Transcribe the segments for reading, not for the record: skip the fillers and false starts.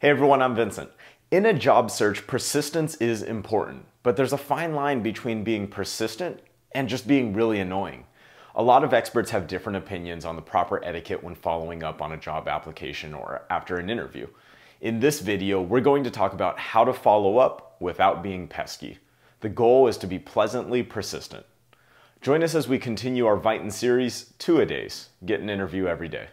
Hey everyone, I'm Vincent. In a job search, persistence is important, but there's a fine line between being persistent and just being really annoying. A lot of experts have different opinions on the proper etiquette when following up on a job application or after an interview. In this video, we're going to talk about how to follow up without being pesky. The goal is to be pleasantly persistent. Join us as we continue our Viton series, 2-A-Days, get an interview every day.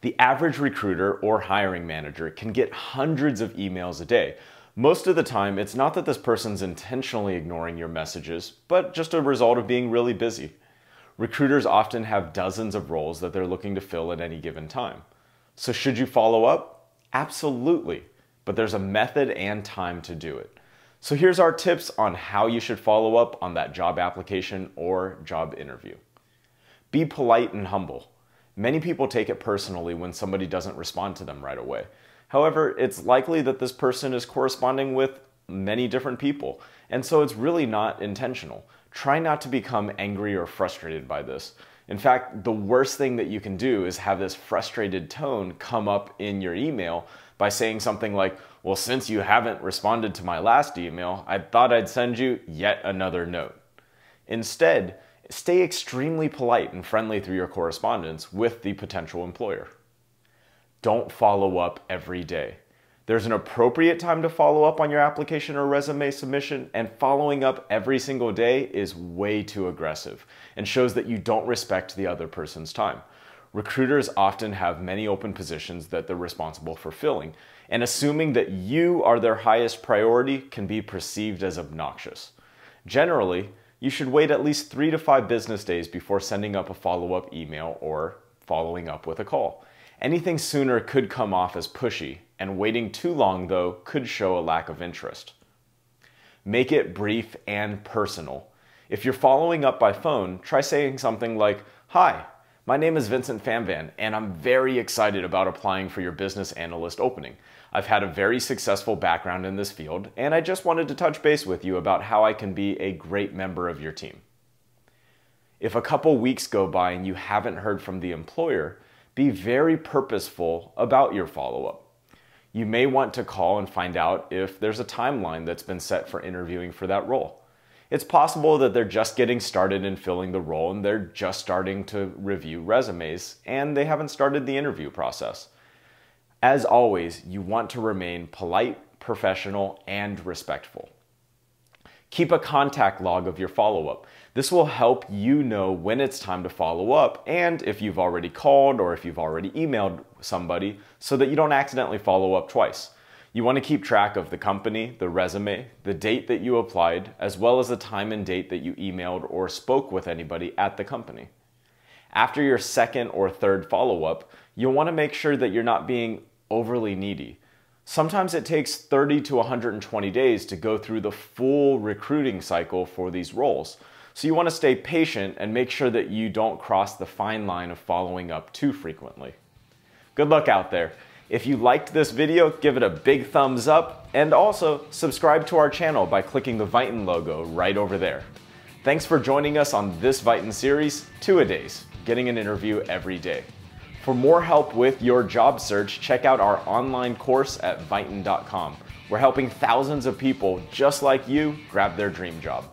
The average recruiter or hiring manager can get hundreds of emails a day. Most of the time, it's not that this person's intentionally ignoring your messages, but just a result of being really busy. Recruiters often have dozens of roles that they're looking to fill at any given time. So should you follow up? Absolutely, but there's a method and time to do it. So here's our tips on how you should follow up on that job application or job interview. Be polite and humble. Many people take it personally when somebody doesn't respond to them right away. However, it's likely that this person is corresponding with many different people, and so it's really not intentional. Try not to become angry or frustrated by this. In fact, the worst thing that you can do is have this frustrated tone come up in your email by saying something like, well, since you haven't responded to my last email, I thought I'd send you yet another note. Instead, stay extremely polite and friendly through your correspondence with the potential employer. Don't follow up every day. There's an appropriate time to follow up on your application or resume submission, and following up every single day is way too aggressive and shows that you don't respect the other person's time. Recruiters often have many open positions that they're responsible for filling, and assuming that you are their highest priority can be perceived as obnoxious. Generally, you should wait at least 3 to 5 business days before sending up a follow-up email or following up with a call. Anything sooner could come off as pushy, and waiting too long, though, could show a lack of interest. Make it brief and personal. If you're following up by phone, try saying something like, "Hi, my name is Vincent Famvan, and I'm very excited about applying for your business analyst opening. I've had a very successful background in this field, and I just wanted to touch base with you about how I can be a great member of your team." If a couple weeks go by and you haven't heard from the employer, be very purposeful about your follow-up. You may want to call and find out if there's a timeline that's been set for interviewing for that role. It's possible that they're just getting started in filling the role and they're just starting to review resumes and they haven't started the interview process. As always, you want to remain polite, professional, and respectful. Keep a contact log of your follow-up. This will help you know when it's time to follow up and if you've already called or if you've already emailed somebody so that you don't accidentally follow up twice. You want to keep track of the company, the resume, the date that you applied, as well as the time and date that you emailed or spoke with anybody at the company. After your second or third follow-up, you'll want to make sure that you're not being overly needy. Sometimes it takes 30 to 120 days to go through the full recruiting cycle for these roles. So you want to stay patient and make sure that you don't cross the fine line of following up too frequently. Good luck out there. If you liked this video, give it a big thumbs up and also subscribe to our channel by clicking the Viton logo right over there. Thanks for joining us on this Viton series, 2-A-Days, getting an interview every day. For more help with your job search, check out our online course at Viton.com. We're helping thousands of people just like you grab their dream job.